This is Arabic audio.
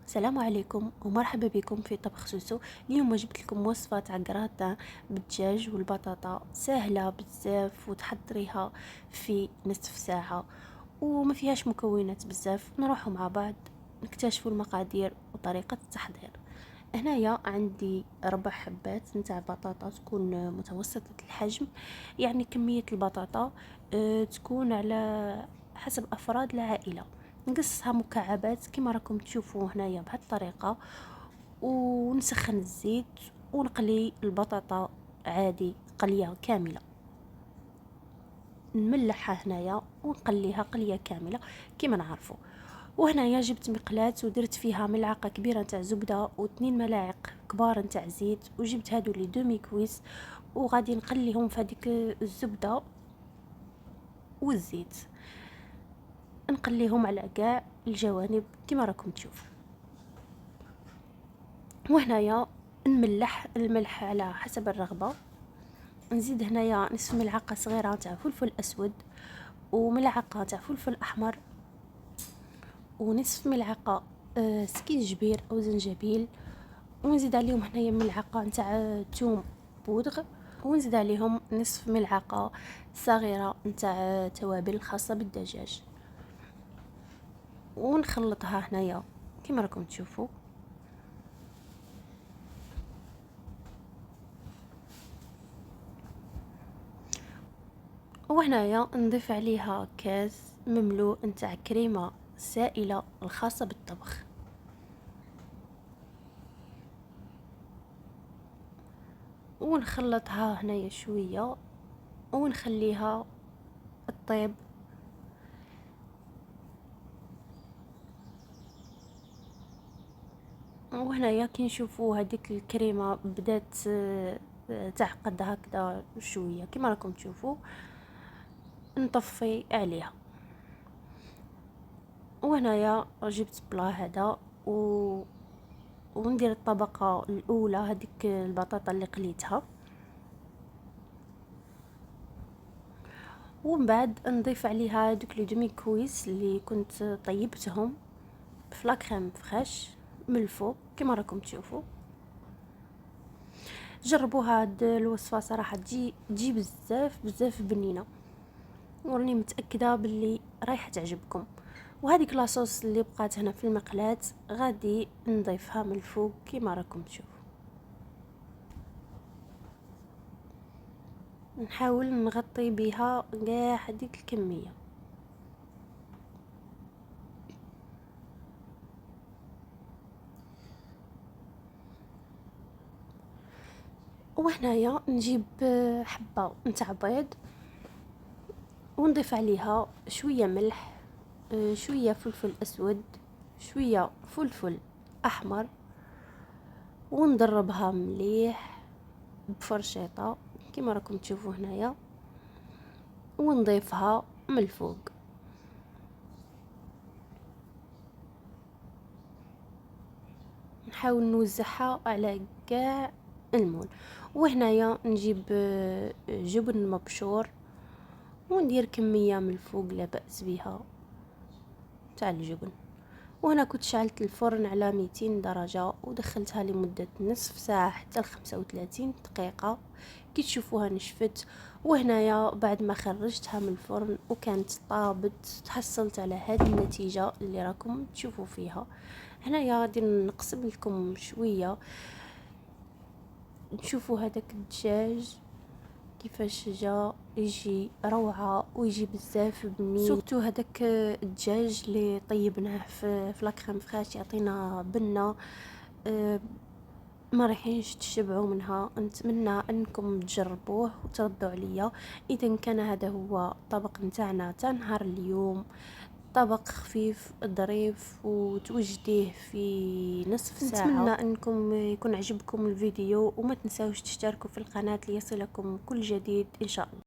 السلام عليكم ومرحبا بكم في طبخ سوسو. اليوم جبت لكم وصفة تاع كراتا بالدجاج والبطاطا، سهلة بزاف وتحضريها في نصف ساعة وما فيهاش مكونات بزاف. نروحوا مع بعض نكتشفوا المقادير وطريقة التحضير. هنايا عندي 4 حبات نتاع بطاطا تكون متوسطة الحجم، يعني كمية البطاطا تكون على حسب أفراد العائلة. نقصها مكعبات كما راكم تشوفوا هنايا بهذه الطريقة، ونسخن الزيت ونقلي البطاطا عادي قلية كاملة. نملحها هنايا ونقليها قلية كاملة كما نعرفوا. وهنايا جبت مقلاة ودرت فيها ملعقة كبيرة نتاع زبدة و2 ملاعق كبار نتاع زيت، وجبت هادو لي دومي كويس وغادي نقليهم في هذيك الزبدة والزيت، نقليهم على كاع الجوانب كما راكم تشوفوا. وهنايا نملح الملح على حسب الرغبة. نزيد هنايا نصف ملعقة صغيرة تاع فلفل اسود، وملعقة تاع فلفل احمر، ونصف ملعقة سكينجبير او زنجبيل، ونزيد عليهم هنايا ملعقة نتاع توم بودغ، ونزيد عليهم نصف ملعقة صغيرة نتاع توابل خاصة بالدجاج، ونخلطها هنايا كما راكم تشوفوا. وهنايا نضيف عليها كاس مملوء نتاع كريمة سائلة الخاصة بالطبخ، ونخلطها هنايا شوية ونخليها تطيب. وهنايا كي نشوفوا هذيك الكريمة بدات تعقد هكذا شوية كما راكم تشوفوا، نطفي عليها. وهنايا جبت بلا هذا وندير الطبقة الأولى هذيك البطاطا اللي قليتها، ومن بعد نضيف عليها دوك لي دومي كويس اللي كنت طيبتهم بفلا كريم فريش من الفوق كما راكم تشوفوا. جربوا هاد الوصفة صراحة تجي بزاف بنينة، وراني متأكدة باللي رايحة تعجبكم. وهذيك لاصوص اللي بقات هنا في المقلاة غادي نضيفها من الفوق كما راكم تشوفوا. نحاول نغطي بها كاع هذيك الكمية. وهنايا نجيب حبة نتاع بيض ونضيف عليها شوية ملح، شوية فلفل اسود، شوية فلفل احمر، ونضربها مليح بفرشيطة كما راكم تشوفوا هنايا، ونضيفها من الفوق. نحاول نوزعها على كاع المول. وهنايا نجيب جبن مبشور وندير كمية من الفوق لا بأس بها تاع الجبن. وهنا كنت شعلت الفرن على 200 درجة ودخلتها لمدة نصف ساعة حتى 35 دقيقة. كي تشوفوها نشفت. وهنايا بعد ما خرجتها من الفرن وكانت طابت تحصلت على هذه النتيجة اللي راكم تشوفوا فيها. هنايا غادي نقسم لكم شوية نشوفوا هذاك الدجاج كيفاش جا، يجي روعه ويجي بزاف بنين. سورتو هذاك الدجاج اللي طيبناه في لاكريم فريش يعطينا بنه ما رايحينش تشبعوا منها. نتمنى انكم تجربوه وتردوا عليا. اذا كان هذا هو الطبق نتاعنا تاع نهار اليوم، طبق خفيف ظريف وتوجديه في نصف ساعة. نتمنى انكم يكون عجبكم الفيديو، وما تنساوش تشتركوا في القناة ليصلكم كل جديد ان شاء الله.